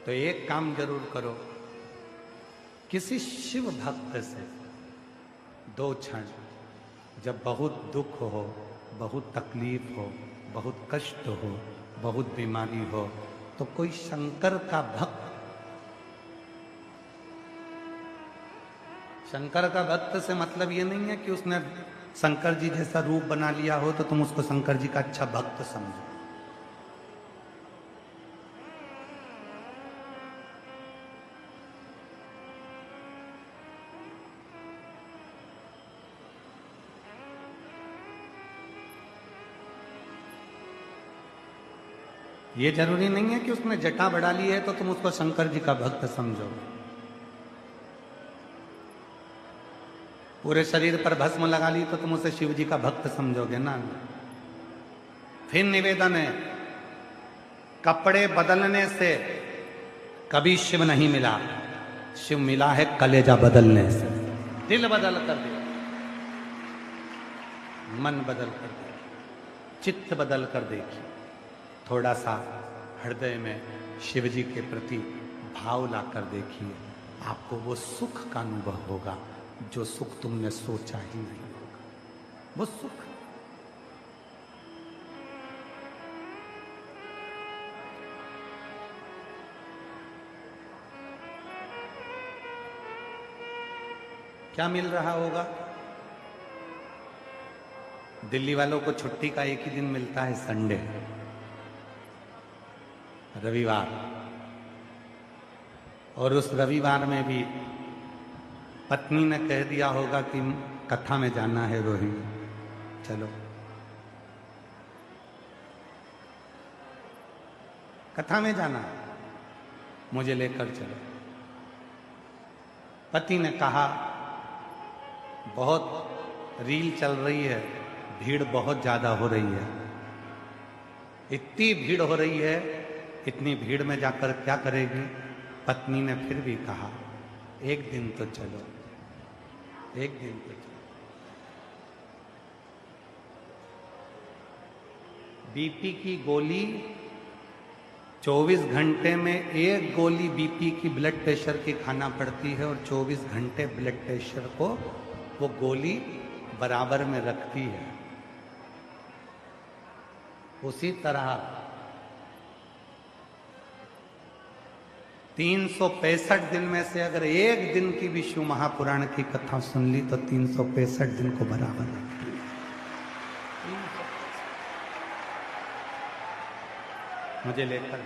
तो एक काम जरूर करो, किसी शिव भक्त से 2 क्षण, जब बहुत दुख हो, बहुत तकलीफ हो, बहुत कष्ट हो, बहुत बीमारी हो, तो कोई शंकर का भक्त, शंकर का भक्त से मतलब ये नहीं है कि उसने शंकर जी जैसा रूप बना लिया हो तो तुम उसको शंकर जी का अच्छा भक्त समझो। ये जरूरी नहीं है कि उसने जटा बढ़ा ली है तो तुम उसको शंकर जी का भक्त समझो। पूरे शरीर पर भस्म लगा ली तो तुम उसे शिव जी का भक्त समझोगे ना। फिर निवेदन है, कपड़े बदलने से कभी शिव नहीं मिला, शिव मिला है कलेजा बदलने से। दिल बदल कर दे, मन बदल कर दे, चित्त बदल कर देखिए, थोड़ा सा हृदय में शिव जी के प्रति भाव लाकर देखिए, आपको वो सुख का अनुभव होगा जो सुख तुमने सोचा ही नहीं होगा। वो सुख क्या मिल रहा होगा? दिल्ली वालों को छुट्टी का एक ही दिन मिलता है, संडे, रविवार। और उस रविवार में भी पत्नी ने कह दिया होगा कि कथा में जाना है रोहिणी, चलो कथा में जाना है, मुझे लेकर चलो। पति ने कहा बहुत रील चल रही है, भीड़ बहुत ज्यादा हो रही है, इतनी भीड़ हो रही है, इतनी भीड़ में जाकर क्या करेगी? पत्नी ने फिर भी कहा एक दिन तो चलो, एक दिन तो चलो। बीपी की गोली 24 घंटे में एक गोली बीपी की ब्लड प्रेशर की खाना पड़ती है और 24 घंटे ब्लड प्रेशर को वो गोली बराबर में रखती है। उसी तरह 365 दिन में से अगर एक दिन की भी शिव महापुराण की कथा सुन ली तो 365 दिन को बराबर रखती है। मुझे लेकर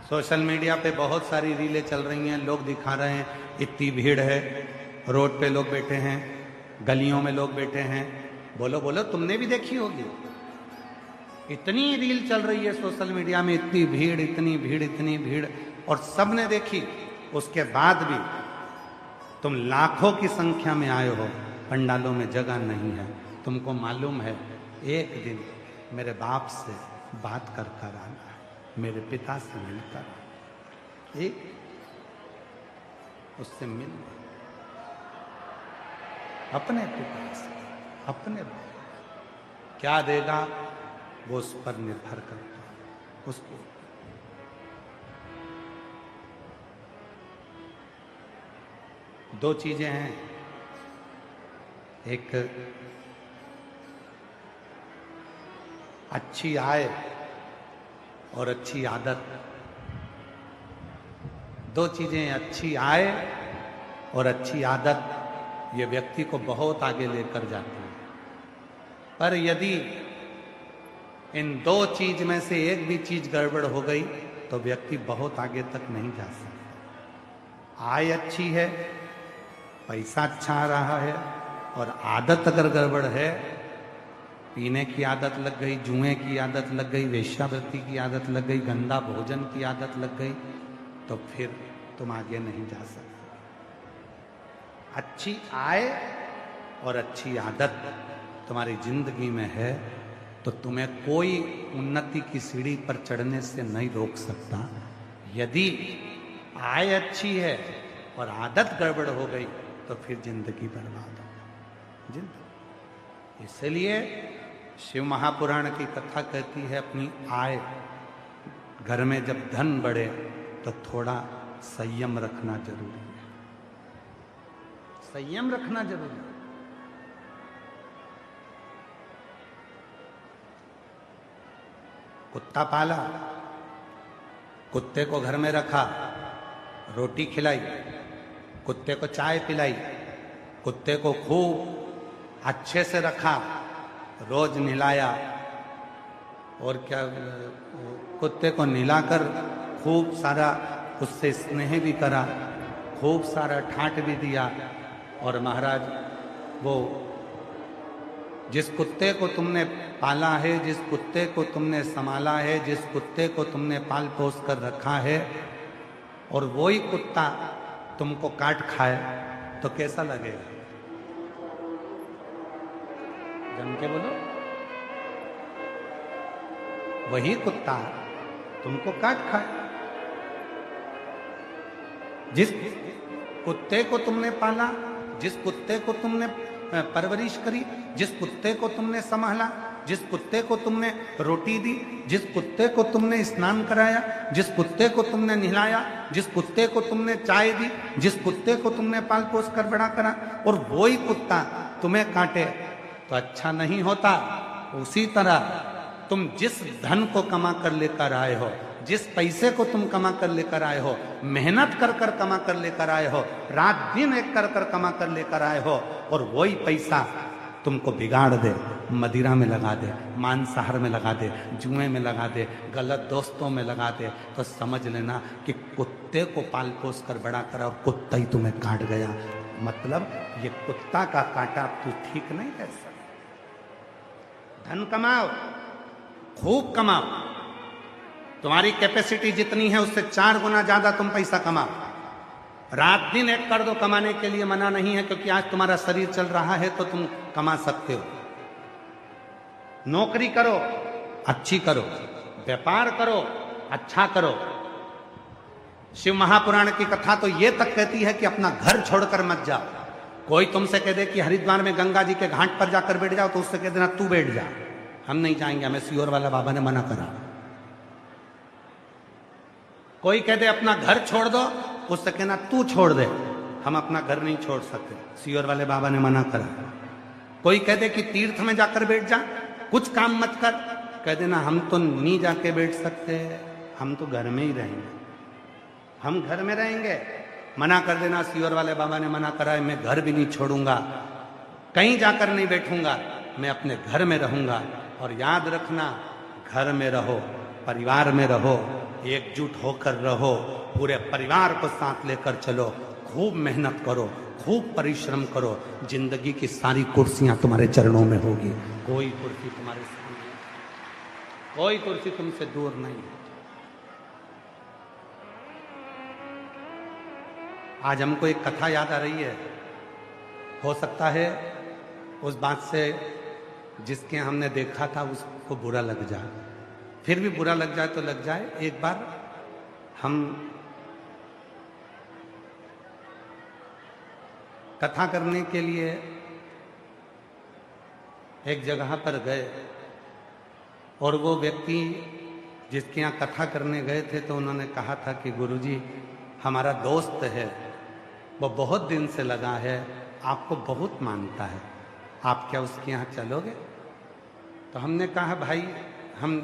सोशल मीडिया पे बहुत सारी रीलें चल रही हैं, लोग दिखा रहे हैं इतनी भीड़ है, रोड पे लोग बैठे हैं, गलियों में लोग बैठे हैं। बोलो बोलो, तुमने भी देखी होगी, इतनी रील चल रही है सोशल मीडिया में, इतनी भीड़, इतनी भीड़, इतनी भीड़, और सबने देखी। उसके बाद भी तुम लाखों की संख्या में आए हो, पंडालों में जगह नहीं है। तुमको मालूम है एक दिन मेरे बाप से बात कर कर आना है, मेरे पिता से मिलकर, एक उससे मिल, अपने पिता से, अपने क्या देगा वो उस पर निर्भर करता है। उसको दो चीजें हैं, एक अच्छी आय और अच्छी आदत। दो चीजें, अच्छी आय और अच्छी आदत, ये व्यक्ति को बहुत आगे लेकर जाती है। पर यदि इन दो चीज में से एक भी चीज गड़बड़ हो गई तो व्यक्ति बहुत आगे तक नहीं जा सकता। आय अच्छी है, पैसा अच्छा आ रहा है, और आदत अगर गड़बड़ है, पीने की आदत लग गई, जुए की आदत लग गई, वेश्यावृत्ति की आदत लग गई, गंदा भोजन की आदत लग गई, तो फिर तुम आगे नहीं जा सकते। अच्छी आय और अच्छी आदत तुम्हारी जिंदगी में है तो तुम्हें कोई उन्नति की सीढ़ी पर चढ़ने से नहीं रोक सकता। यदि आय अच्छी है और आदत गड़बड़ हो गई तो फिर जिंदगी बर्बाद हो, जिंदगी। इसलिए शिव महापुराण की कथा कहती है अपनी आय, घर में जब धन बढ़े तो थोड़ा संयम रखना जरूरी है। संयम रखना जरूरी है। कुत्ता पाला, कुत्ते को घर में रखा, रोटी खिलाई, कुत्ते को चाय पिलाई, कुत्ते को खूब अच्छे से रखा, रोज नहलाया, और क्या, कुत्ते को नहलाकर खूब सारा उससे स्नेह भी करा, खूब सारा ठाट भी दिया। और महाराज वो जिस कुत्ते को तुमने पाला है, जिस कुत्ते को तुमने संभाला है, जिस कुत्ते को तुमने पाल पोस कर रखा है, और वही कुत्ता तुमको काट खाए तो कैसा लगेगा? जम के बोलो। वही कुत्ता तुमको काट खाए। जिस कुत्ते को तुमने पाला, जिस कुत्ते को तुमने परवरिश करी, जिस कुत्ते को तुमने संभाला, जिस कुत्ते को तुमने रोटी दी, जिस कुत्ते को तुमने स्नान कराया, जिस कुत्ते को तुमने नहलाया, जिस कुत्ते को तुमने चाय दी, जिस कुत्ते को तुमने पाल पोस कर बड़ा करा, और वही कुत्ता तुम्हें काटे तो अच्छा नहीं होता। उसी तरह तुम जिस धन को कमा कर लेकर आए हो, जिस पैसे को तुम कमा कर लेकर आए हो, मेहनत कर कर कमा कर लेकर आए हो, रात दिन एक कर कर कमा कर लेकर आए हो, और वही पैसा तुमको बिगाड़ दे, मदिरा में लगा दे, मांसाहार में लगा दे, जुए में लगा दे, गलत दोस्तों में लगा दे, तो समझ लेना कि कुत्ते को पाल पोस कर बड़ा करा और कुत्ता ही तुम्हें काट गया। मतलब ये कुत्ता का काटा तू ठीक नहीं कर सकता। धन कमाओ, खूब कमाओ, तुम्हारी कैपेसिटी जितनी है उससे 4 गुना ज्यादा तुम पैसा कमाओ। रात दिन एक कर दो, कमाने के लिए मना नहीं है, क्योंकि आज तुम्हारा शरीर चल रहा है तो तुम कमा सकते हो। नौकरी करो, अच्छी करो, व्यापार करो, अच्छा करो। शिव महापुराण की कथा तो ये तक कहती है कि अपना घर छोड़कर मत जाओ। कोई तुमसे कह दे कि हरिद्वार में गंगा जी के घाट पर जाकर बैठ जाओ, तो उससे कह देना तू बैठ जा, हम नहीं जाएंगे, हमें सियोर वाला बाबा ने मना करा। कोई कह दे अपना घर छोड़ दो, उससे कहना तू छोड़ दे, हम अपना घर नहीं छोड़ सकते, सियोर वाले बाबा ने मना करा। कोई कह दे कि तीर्थ में जाकर बैठ जा, कुछ काम मत कर, कह देना हम तो नहीं जाके बैठ सकते, हम तो घर में ही रहेंगे, हम घर में रहेंगे। मना कर देना, सियोर वाले बाबा ने मना करा है, मैं घर भी नहीं छोड़ूंगा, कहीं जाकर नहीं बैठूंगा, मैं अपने घर में रहूंगा। और याद रखना, घर में रहो, परिवार में रहो, एकजुट होकर रहो, पूरे परिवार को साथ लेकर चलो, खूब मेहनत करो, खूब परिश्रम करो, जिंदगी की सारी कुर्सियां तुम्हारे चरणों में होगी, कोई कुर्सी तुम्हारे सामने, कोई कुर्सी तुमसे दूर नहीं है। आज हमको एक कथा याद आ रही है, हो सकता है उस बात से जिसके हमने देखा था उसको बुरा लग जाए, फिर भी बुरा लग जाए तो लग जाए। एक बार हम कथा करने के लिए एक जगह पर गए, और वो व्यक्ति जिसके यहाँ कथा करने गए थे, तो उन्होंने कहा था कि गुरुजी हमारा दोस्त है, वो बहुत दिन से लगा है, आपको बहुत मानता है, आप क्या उसके यहाँ चलोगे? तो हमने कहा भाई हम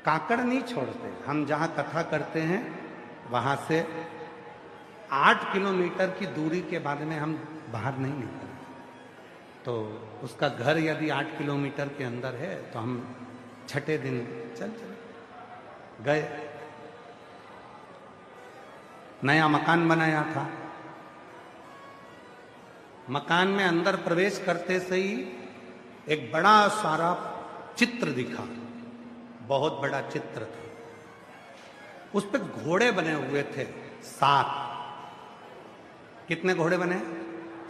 काकड़ नहीं छोड़ते, हम जहाँ कथा करते हैं वहाँ से 8 किलोमीटर की दूरी के बाद में हम बाहर नहीं निकलते। तो उसका घर यदि 8 किलोमीटर के अंदर है तो हम छठे दिन चले गए। नया मकान बनाया था, मकान में अंदर प्रवेश करते से ही एक बड़ा सारा चित्र दिखा, बहुत बड़ा चित्र था, उस पे घोड़े बने हुए थे 7। कितने घोड़े बने?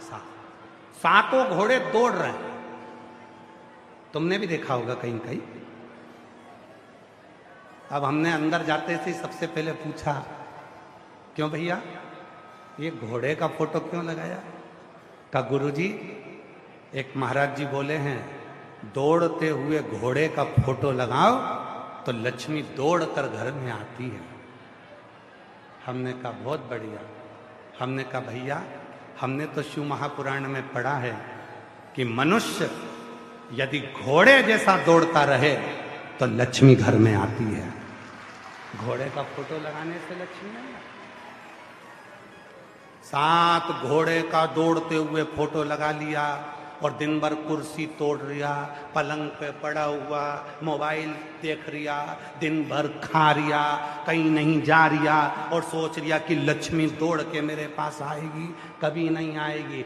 7। 7 घोड़े दौड़ रहे हैं। तुमने भी देखा होगा कहीं कहीं। अब हमने अंदर जाते से सबसे पहले पूछा, क्यों भैया ये घोड़े का फोटो क्यों लगाया? कहा गुरुजी एक महाराज जी बोले हैं दौड़ते हुए घोड़े का फोटो लगाओ तो लक्ष्मी दौड़कर घर में आती है। हमने कहा बहुत बढ़िया। हमने कहा भैया, हमने तो शिव महापुराण में पढ़ा है कि मनुष्य यदि घोड़े जैसा दौड़ता रहे तो लक्ष्मी घर में आती है। घोड़े का फोटो लगाने से लक्ष्मी नहीं आती। साथ घोड़े का दौड़ते हुए फोटो लगा लिया और दिन भर कुर्सी तोड़ रिया, पलंग पे पड़ा हुआ मोबाइल देख रिया, दिन भर खा रिया, कहीं नहीं जा रिया और सोच रिया कि लक्ष्मी दौड़ के मेरे पास आएगी, कभी नहीं आएगी।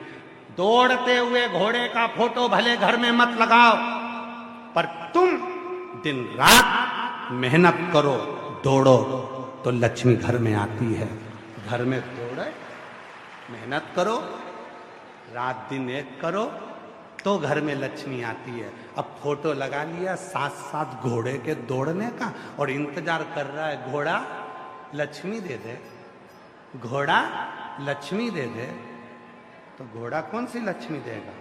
दौड़ते हुए घोड़े का फोटो भले घर में मत लगाओ, पर तुम दिन रात मेहनत करो, दौड़ो तो लक्ष्मी घर में आती है। घर में दौड़े, मेहनत करो, रात दिन एक करो तो घर में लक्ष्मी आती है। अब फोटो लगा लिया साथ साथ घोड़े के दौड़ने का और इंतजार कर रहा है घोड़ा लक्ष्मी दे दे, घोड़ा लक्ष्मी दे दे। तो घोड़ा कौन सी लक्ष्मी देगा?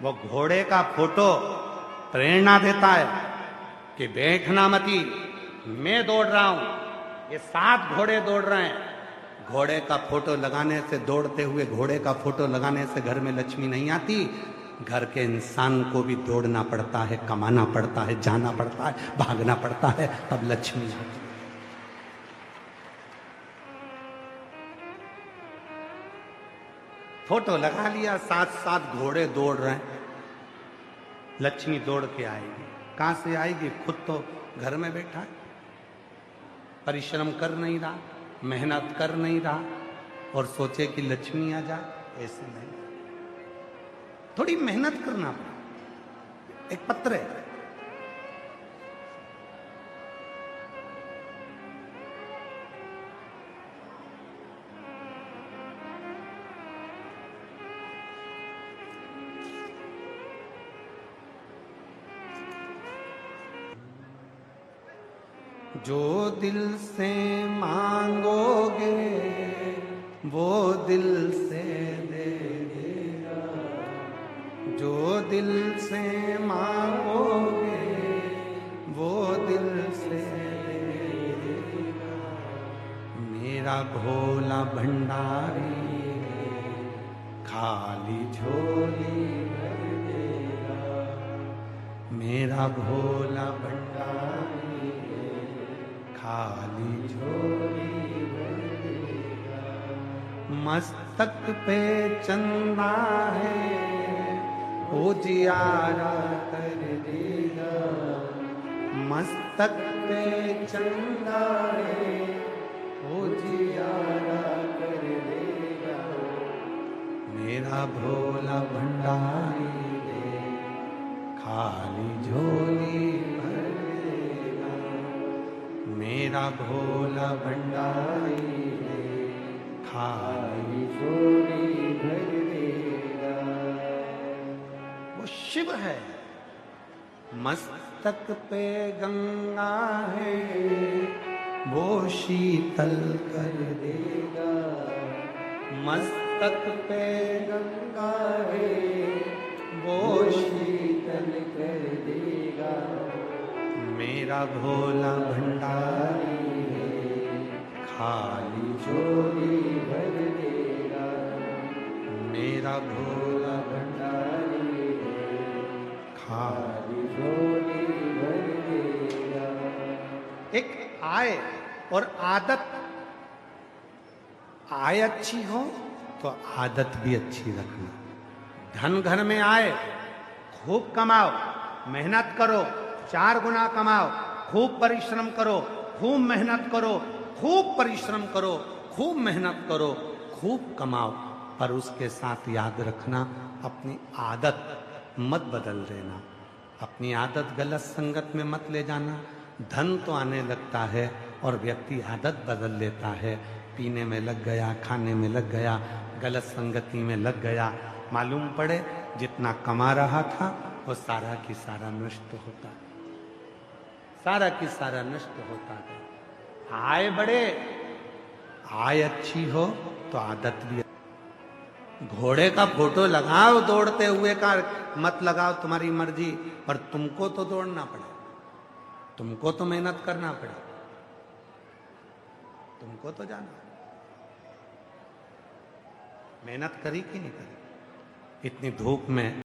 वो घोड़े का फोटो प्रेरणा देता है कि बैठना मती, मैं दौड़ रहा हूं, ये 7 घोड़े दौड़ रहे हैं। घोड़े का फोटो लगाने से, दौड़ते हुए घोड़े का फोटो लगाने से घर में लक्ष्मी नहीं आती। घर के इंसान को भी दौड़ना पड़ता है, कमाना पड़ता है, जाना पड़ता है, भागना पड़ता है, तब लक्ष्मी आती है। फोटो लगा लिया, साथ साथ घोड़े दौड़ रहे हैं, लक्ष्मी दौड़ के आएगी। कहां से आएगी? खुद तो घर में बैठा है, परिश्रम कर नहीं रहा, मेहनत कर नहीं रहा और सोचे कि लक्ष्मी आ जाए, ऐसे नहीं। थोड़ी मेहनत करना पड़ा। एक पत्र है, जो दिल से मांगोगे वो दिल से दे देगा, जो दिल से मांगोगे वो दिल से दे देगा। मेरा भोला भंडारी खाली झोली भर देगा, मेरा भोला भंडारी खाली झोली भर देगा। मस्तक पे चंदा है उजियारा कर देगा, मस्तक पे चंदा है उजियारा कर देगा। मेरा भोला भंडारी खाली झोली भर देगा, मेरा भोला भंडारी खाली झोली भर देगा। वो शिव है, मस्तक पे गंगा है वो शीतल कर देगा, मस्तक पे गंगा है वो शीतल कर देगा। मेरा भोला भंडारी है खाली झोली भर देगा, मेरा भोला भंडारी है खाली झोली भर देगा। एक आय और आदत, आय अच्छी हो तो आदत भी अच्छी रखना। धन घर में आए, खूब कमाओ, मेहनत करो, 4 गुना कमाओ, खूब परिश्रम करो, खूब मेहनत करो, खूब परिश्रम करो, खूब मेहनत करो, खूब कमाओ, पर उसके साथ याद रखना अपनी आदत मत बदल देना, अपनी आदत गलत संगत में मत ले जाना। धन तो आने लगता है और व्यक्ति आदत बदल लेता है, पीने में लग गया, खाने में लग गया, गलत संगति में लग गया, मालूम पड़े जितना कमा रहा था वो सारा की सारा नष्ट होता, सारा की सारा नष्ट होता है। आय बढ़े, आय अच्छी हो तो आदत भी। घोड़े का फोटो लगाओ दौड़ते हुए का मत लगाओ, तुम्हारी मर्जी, पर तुमको तो दौड़ना पड़े, तुमको तो मेहनत करना पड़े, तुमको तो जाना। मेहनत करी कि नहीं करी? इतनी धूप में